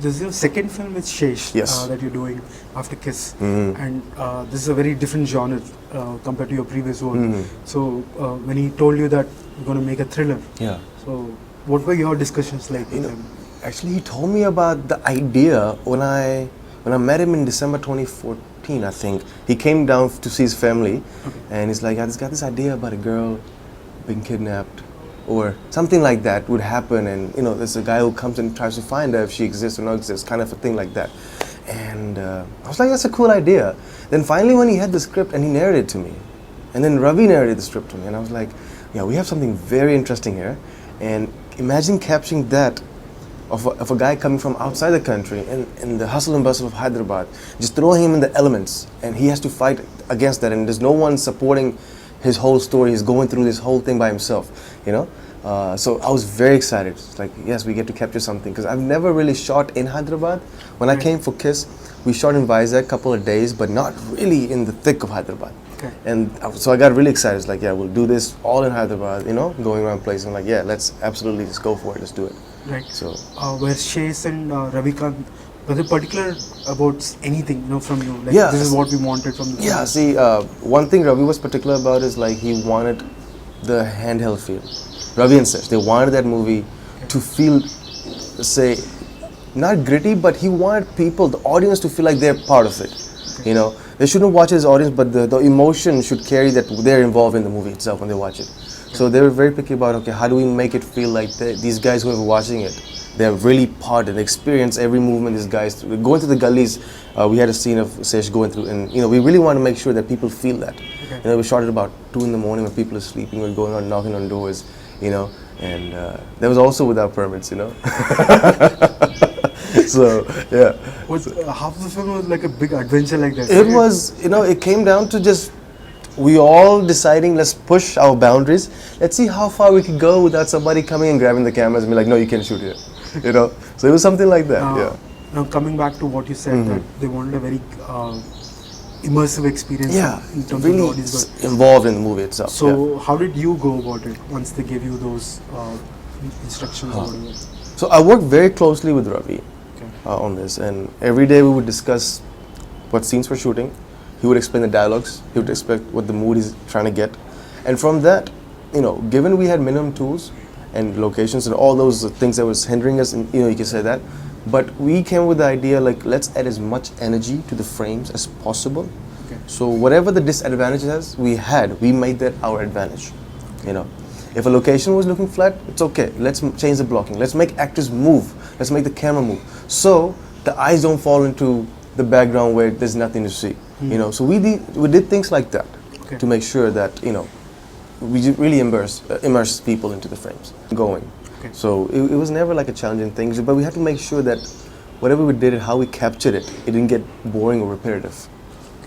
this is your second film with Shesh Yes. that you're doing after Kiss, Mhm. and this is a very different genre compared to your previous work. Mhm. So when he told you that you're going to make a thriller, Yeah. so what were your discussions like with him? Actually, he told me about the idea when I met him in December 2014. I think he came down to see his family, and he's like, "I just got this idea about a girl being kidnapped, or something like that would happen, and there's a guy who comes and tries to find her if she exists or not exists, kind of a thing like that." And I was like, "That's a cool idea." Then finally, when he had the script and he narrated it to me, and then Ravi narrated the script to me, and I was like, "Yeah, we have something very interesting here." And imagine capturing that of a guy coming from outside the country in the hustle and bustle of Hyderabad, just throw him in the elements, and he has to fight against that, and there's no one supporting his whole story. He's going through this whole thing by himself, So I was very excited. It's like, yes, we get to capture something, because I've never really shot in Hyderabad. When I came for Kiss, we shot in Vizag a couple of days, but not really in the thick of Hyderabad. Okay. And so I got really excited. It's like, yeah, we'll do this all in Hyderabad, going around places. I'm like, yeah, let's absolutely just go for it. Let's do it. Right. So where Shesh and Ravikant, were they particular about anything, from you? Like, Yeah. this is what we wanted from the yeah, film. see, one thing Ravi was particular about is like he wanted the handheld feel. Ravi and Sesh, they wanted that movie to feel, say, not gritty, but he wanted people, the audience, to feel like they're part of it. They shouldn't watch it as audience, but the emotion should carry that they're involved in the movie itself when they watch it. So they were very picky about, okay, how do we make it feel like these guys who are watching it, they're really part and experience every movement these guys through. Going to the gullies, we had a scene of Sesh going through, and we really want to make sure that people feel that. Okay. We shot it about 2 in the morning when people are sleeping, we're going on knocking on doors, and that was also without permits, So, yeah. Half the film was like a big adventure like that. It was, it came down to just, we all deciding, let's push our boundaries. Let's see how far we could go without somebody coming and grabbing the cameras and be like, no, you can't shoot here. So it was something like that, yeah. Now coming back to what you said, that they wanted a very immersive experience in terms really of the audience. involved in the movie itself. So how did you go about it once they gave you those instructions or whatever? So I worked very closely with Ravi on this, and every day we would discuss what scenes we're shooting. He would explain the dialogues, he would explain what the mood he's trying to get. And from that, given we had minimum tools and locations and all those things that was hindering us, and you can say that, but we came with the idea, like, let's add as much energy to the frames as possible. Okay. So whatever the disadvantages we made that our advantage. If a location was looking flat, it's okay. Let's change the blocking. Let's make actors move. Let's make the camera move. So the eyes don't fall into the background where there's nothing to see. So we did things like that to make sure that we really immerse people into the frames going. Okay. So it was never like a challenging thing, but we had to make sure that whatever we did and how we captured it, it didn't get boring or repetitive.